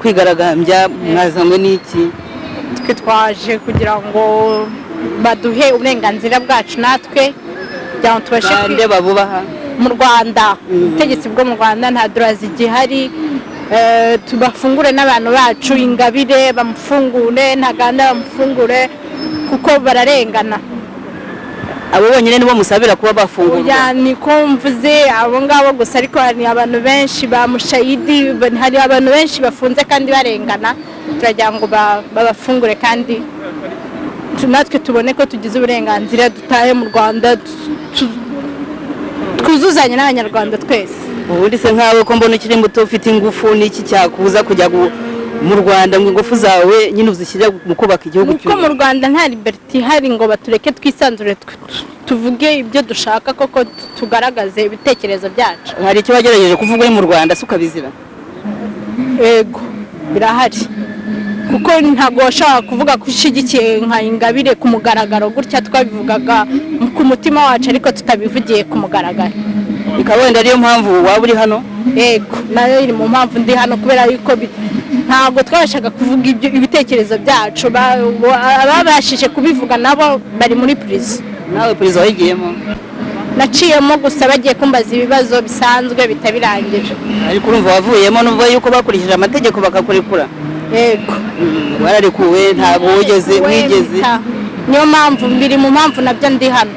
kwigaragambya mwazanywe n'iki? twe twaje kugira ngo baduhe uburenganzira bwacu natwe kugira ngo tubashe bande babubaha mu Rwanda. Ubutegetsi bwo mu Rwanda nta droit zigihari, tubafungure n'abantu bacu, Ingabire bamufungure, Ntaganda bamufungure kuko bararengana. abo bonyine nibo musabira kuba bafungurwa? Niko mvuze abo ngabo gusa, ariko hari abantu benshi ba Mushayidi, hari abantu benshi bafunze kandi barengana, turagira ngo babafungure kandi natwe tubone ko tugize uburenganzira, dutahe mu Rwanda twuzuzanye n'abanyarwanda twese. ubundi se nkawe ko mbona ukiri muto ufite ingufu, n'iki cyakubuza kujya mu Rwanda ngo ingufu zawe nyine uzishyire mu kubaka igihugu cy'u Rwanda? Mu Rwanda nta liberty ihari ngo batureke twisanzure tuvuge ibyo dushaka, koko tugaragaze ibitekerezo byacu. hari icyo wagerageje kuvuga uri mu Rwanda se ukabizira? Yego birahari, kuko ntabwo washobora kuvuga ko ushyigikiye nka Ingabire ku mugaragaro gutya, twabivugaga ku mutima wacu ariko tutabivugiye ku mugaragaro. Ikaba wenda ariyo mpamvu waba uri hano? Yego nayo iri mu mpamvu ndi hano, kubera yuko ntabwo twabashaga kuvuga ibitekerezo byacu, ababashije kubivuga nabo bari muri prison. nawe prison wayigiyemo? naciyemo gusa bagiye kumbaza ibibazo bisanzwe bitabirangije. ariko urumva wavuyemo numva yuko bakurikije amategeko bakakurekura? Yego wararekuwe, ntabwo wigeze niyo mpamvu mbiri mu mpamvu nabyo ndi hano.